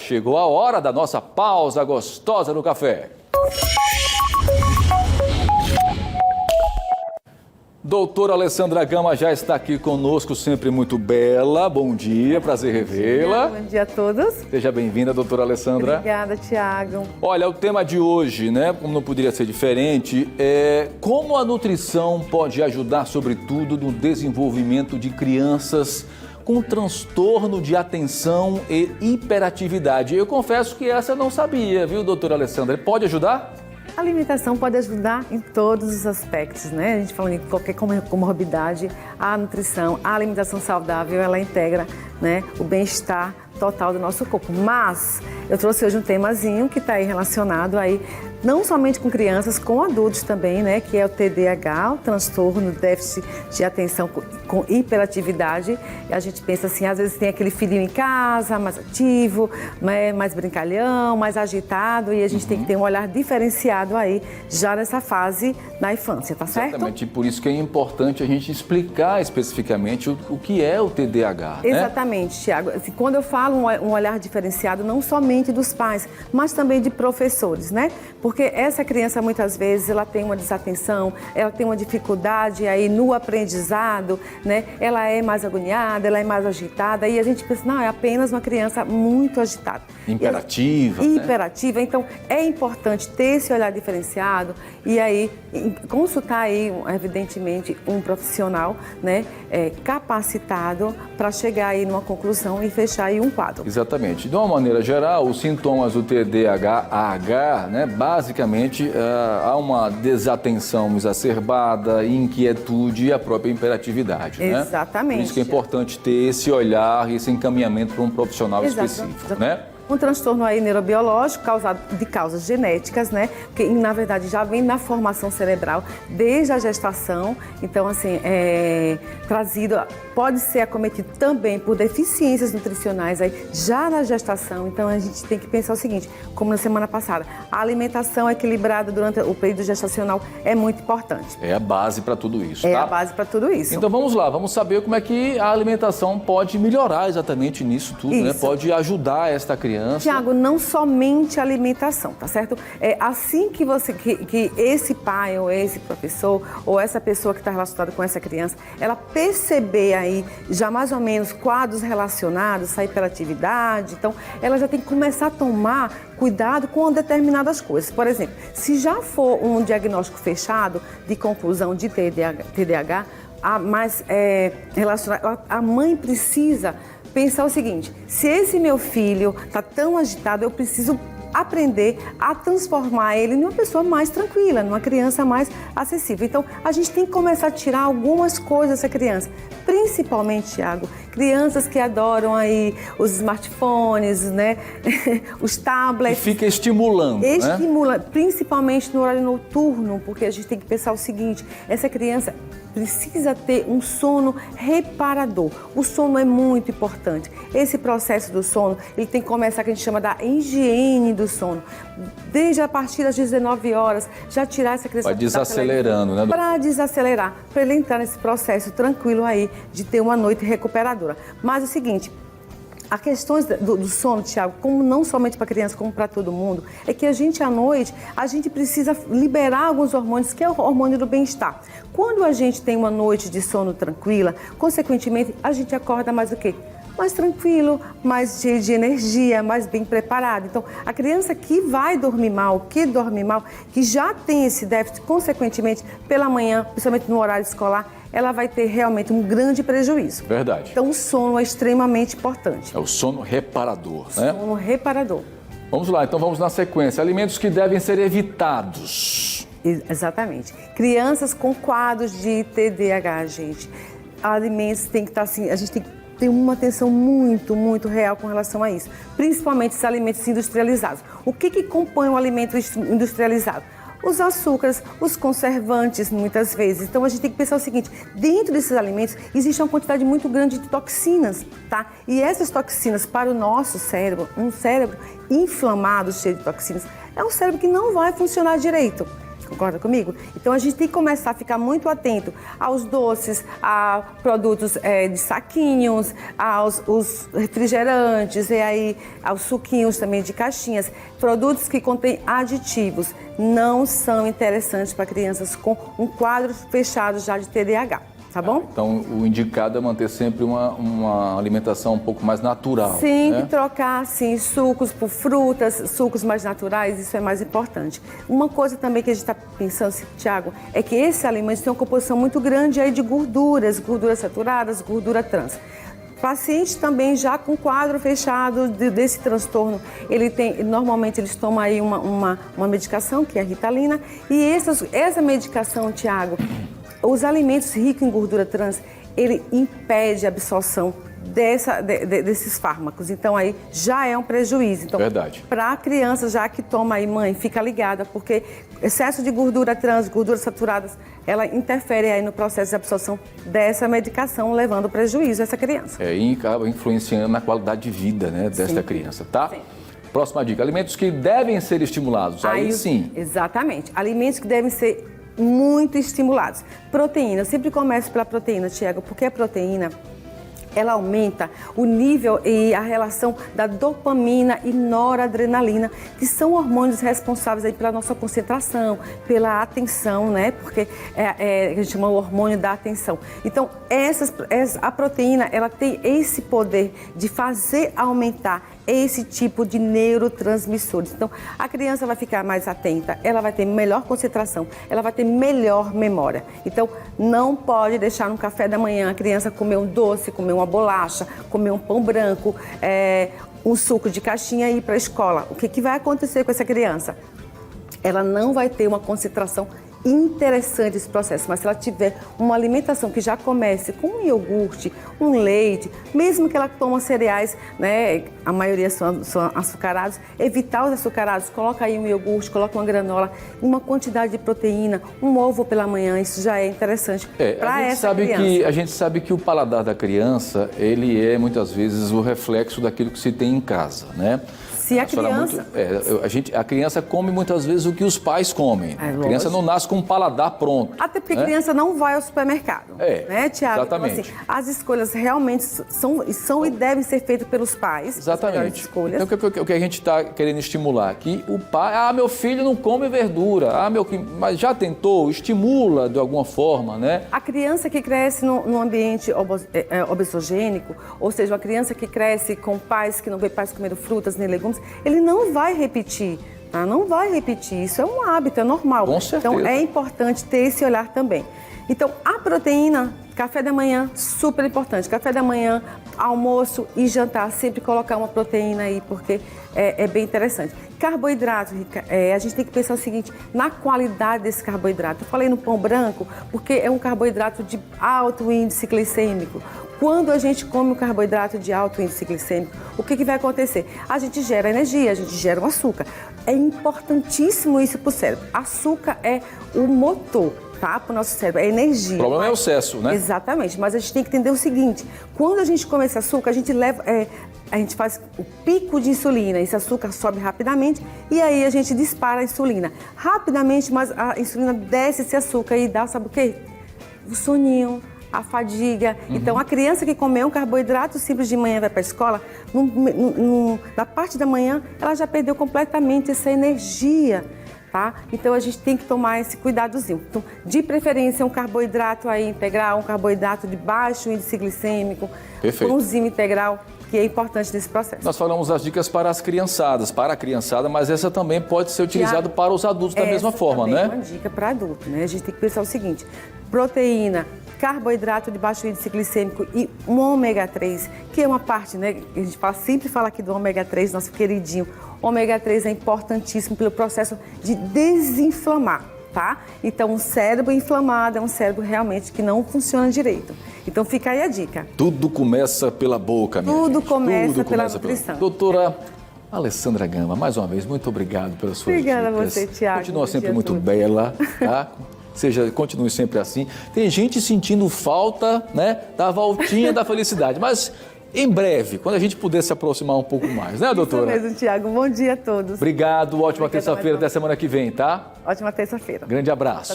Chegou a hora da nossa pausa gostosa no café. Doutora Alessandra Gama já está aqui conosco, sempre muito bela. Bom dia, prazer revê-la. Bom dia a todos. Seja bem-vinda, doutora Alessandra. Obrigada, Tiago. Olha, o tema de hoje, né, como não poderia ser diferente, é como a nutrição pode ajudar, sobretudo, no desenvolvimento de crianças com transtorno de atenção e hiperatividade. Eu confesso que essa eu não sabia, viu, doutora Alessandra? Pode ajudar? A alimentação pode ajudar em todos os aspectos, né? A gente falando em qualquer comorbidade, a nutrição, a alimentação saudável, ela integra, né, o bem-estar total do nosso corpo. Mas eu trouxe hoje um temazinho que está aí relacionado aí, não somente com crianças, com adultos também, né? Que é o TDAH, o transtorno déficit de atenção com hiperatividade. E a gente pensa assim, às vezes tem aquele filhinho em casa, mais ativo, né, mais brincalhão, mais agitado, e a gente tem que ter um olhar diferenciado aí, já nessa fase na infância, tá certo? Exatamente, e por isso que é importante a gente explicar especificamente o que é o TDAH, né? Exatamente, Tiago. Quando eu falo um olhar diferenciado, não somente dos pais, mas também de professores, né? Porque essa criança, muitas vezes, ela tem uma desatenção, ela tem uma dificuldade aí no aprendizado, né? Ela é mais agoniada, ela é mais agitada, e a gente pensa, não, é apenas uma criança muito agitada. Imperativa, né? Hiperativa, então é importante ter esse olhar diferenciado e aí consultar aí, evidentemente, um profissional, né, capacitado para chegar aí numa conclusão e fechar aí um quadro. Exatamente. De uma maneira geral, os sintomas do TDAH, né, basicamente há uma desatenção exacerbada, inquietude e a própria hiperatividade, né? Exatamente. Por isso que é importante ter esse olhar e esse encaminhamento para um profissional específico, né? Um transtorno aí neurobiológico causado de causas genéticas, né? Que na verdade já vem na formação cerebral desde a gestação. Então, assim, trazido, pode ser acometido também por deficiências nutricionais aí já na gestação. Então, a gente tem que pensar o seguinte, como na semana passada, a alimentação equilibrada durante o período gestacional é muito importante. É a base para tudo isso, tá? É a base para tudo isso. Então vamos lá, vamos saber como é que a alimentação pode melhorar exatamente nisso tudo, né? Pode ajudar esta criança. Tiago, não somente a alimentação, tá certo? É assim que que esse pai ou esse professor ou essa pessoa que está relacionada com essa criança, ela perceber aí já mais ou menos quadros relacionados à hiperatividade, então ela já tem que começar a tomar cuidado com determinadas coisas. Por exemplo, se já for um diagnóstico fechado de conclusão de TDAH, a mãe precisa pensar o seguinte, se esse meu filho está tão agitado, eu preciso aprender a transformar ele numa pessoa mais tranquila, numa criança mais acessível. Então, a gente tem que começar a tirar algumas coisas dessa criança, principalmente, Tiago, crianças que adoram aí os smartphones, né, os tablets. E fica estimulando, né? Principalmente no horário noturno, porque a gente tem que pensar o seguinte, essa criança precisa ter um sono reparador. O sono é muito importante. Esse processo do sono, ele tem que começar, que a gente chama da higiene do sono. Desde a partir das 19 horas, já tirar essa criança... Vai desacelerando, né? Para desacelerar, para ele entrar nesse processo tranquilo aí, de ter uma noite recuperadora. Mas é o seguinte... A questão do sono, Tiago, como não somente para criança, como para todo mundo, é que a gente, à noite, a gente precisa liberar alguns hormônios, que é o hormônio do bem-estar. Quando a gente tem uma noite de sono tranquila, consequentemente, a gente acorda mais o quê? Mais tranquilo, mais cheio de energia, mais bem preparado. Então, a criança que vai dormir mal, que já tem esse déficit, consequentemente, pela manhã, principalmente no horário escolar, ela vai ter realmente um grande prejuízo. Verdade. Então, o sono é extremamente importante. É o sono reparador, né? Sono reparador. Vamos lá, então vamos na sequência. Alimentos que devem ser evitados. Exatamente. Crianças com quadros de TDAH, gente. Alimentos tem que estar assim, a gente tem que ter uma atenção muito, muito real com relação a isso. Principalmente os alimentos industrializados. O que compõe um alimento industrializado? Os açúcares, os conservantes, muitas vezes. Então, a gente tem que pensar o seguinte, dentro desses alimentos, existe uma quantidade muito grande de toxinas, tá? E essas toxinas, para o nosso cérebro, um cérebro inflamado, cheio de toxinas, é um cérebro que não vai funcionar direito. Concorda comigo? Então a gente tem que começar a ficar muito atento aos doces, a produtos de saquinhos, aos refrigerantes e aí aos suquinhos também de caixinhas. Produtos que contêm aditivos não são interessantes para crianças com um quadro fechado já de TDAH. Tá bom? Então, o indicado é manter sempre uma alimentação um pouco mais natural. Sempre trocar, sim, sucos por frutas, sucos mais naturais, isso é mais importante. Uma coisa também que a gente está pensando, Tiago, é que esse alimento tem uma composição muito grande aí de gorduras saturadas, gordura trans. Paciente também já com quadro fechado desse transtorno, normalmente eles tomam aí uma medicação, que é a Ritalina, e essa medicação, Tiago, os alimentos ricos em gordura trans, ele impede a absorção desses fármacos. Então, aí já é um prejuízo. Então, verdade. Para a criança, já que toma aí, mãe, fica ligada, porque excesso de gordura trans, gorduras saturadas, ela interfere aí no processo de absorção dessa medicação, levando prejuízo a essa criança. E acaba influenciando na qualidade de vida, né, desta criança, tá? Sim. Próxima dica, alimentos que devem ser estimulados. Aí sim. Exatamente. Alimentos que devem ser muito estimulados. Proteína, eu sempre começo pela proteína, Tiago, porque a proteína, ela aumenta o nível e a relação da dopamina e noradrenalina, que são hormônios responsáveis aí pela nossa concentração, pela atenção, né? Porque a gente chama o hormônio da atenção. Então, a proteína, ela tem esse poder de fazer aumentar esse tipo de neurotransmissores. Então, a criança vai ficar mais atenta, ela vai ter melhor concentração, ela vai ter melhor memória. Então, não pode deixar no café da manhã a criança comer um doce, comer uma bolacha, comer um pão branco, um suco de caixinha e ir para a escola. O que vai acontecer com essa criança? Ela não vai ter uma concentração interessante esse processo, mas se ela tiver uma alimentação que já comece com um iogurte, um leite, mesmo que ela toma cereais, né, a maioria são açucarados, evitar os açucarados, coloca aí um iogurte, coloca uma granola, uma quantidade de proteína, um ovo pela manhã, isso já é interessante para essa criança. A gente sabe que o paladar da criança, ele é muitas vezes o reflexo daquilo que se tem em casa, né? Se a criança... a criança come muitas vezes o que os pais comem. A criança não nasce com um paladar pronto. Até porque a criança não vai ao supermercado, né, Tiago? Exatamente. Então, assim, as escolhas realmente são e devem ser feitas pelos pais. Exatamente. Então, o que a gente está querendo estimular? Que o pai... meu filho não come verdura. Mas já tentou? Estimula de alguma forma, né? A criança que cresce num ambiente obesogênico, ou seja, uma criança que cresce com pais que não vê pais comendo frutas nem legumes, ele não vai repetir, tá? Não vai repetir. Isso é um hábito, é normal. Com certeza. Então, é importante ter esse olhar também. Então, a proteína, café da manhã, super importante. Café da manhã, almoço e jantar, sempre colocar uma proteína aí, porque é bem interessante. Carboidrato, Rica, a gente tem que pensar o seguinte, na qualidade desse carboidrato. Eu falei no pão branco, porque é um carboidrato de alto índice glicêmico. Quando a gente come um carboidrato de alto índice glicêmico, o que vai acontecer? A gente gera energia, a gente gera um açúcar. É importantíssimo isso para o cérebro. Açúcar é o motor, tá? Para o nosso cérebro, é energia. O problema é o excesso, né? Exatamente, mas a gente tem que entender o seguinte, quando a gente come esse açúcar, a gente faz o pico de insulina, esse açúcar sobe rapidamente e aí a gente dispara a insulina. Rapidamente, mas a insulina desce esse açúcar e dá, sabe o quê? O soninho, a fadiga. Então, a criança que comeu um carboidrato simples de manhã e vai para a escola, na parte da manhã, ela já perdeu completamente essa energia, tá? Então, a gente tem que tomar esse cuidadozinho. Então, de preferência, um carboidrato aí integral, um carboidrato de baixo índice glicêmico, pãozinho integral, que é importante nesse processo. Nós falamos as dicas para as criançadas, para a criançada, mas essa também pode ser utilizada para os adultos da mesma forma, né? É uma dica para adulto, né? A gente tem que pensar o seguinte, proteína, carboidrato de baixo índice glicêmico e um ômega 3, que é uma parte, né? A gente sempre fala aqui do ômega 3, nosso queridinho. O ômega 3 é importantíssimo pelo processo de desinflamar, tá? Então, um cérebro inflamado é um cérebro realmente que não funciona direito. Então, fica aí a dica. Tudo começa pela boca, minha gente. Tudo começa pela nutrição. Doutora Alessandra Gama, mais uma vez, muito obrigado pelas suas dicas. Obrigada a você, Tiago. Continua sempre muito bela, tá? Continue sempre assim. Tem gente sentindo falta, né, da voltinha da felicidade, mas em breve, quando a gente puder se aproximar um pouco mais, né, doutora? Isso mesmo, Tiago. Bom dia a todos. Obrigado, ótima terça-feira, até semana que vem, tá? Ótima terça-feira. Grande abraço.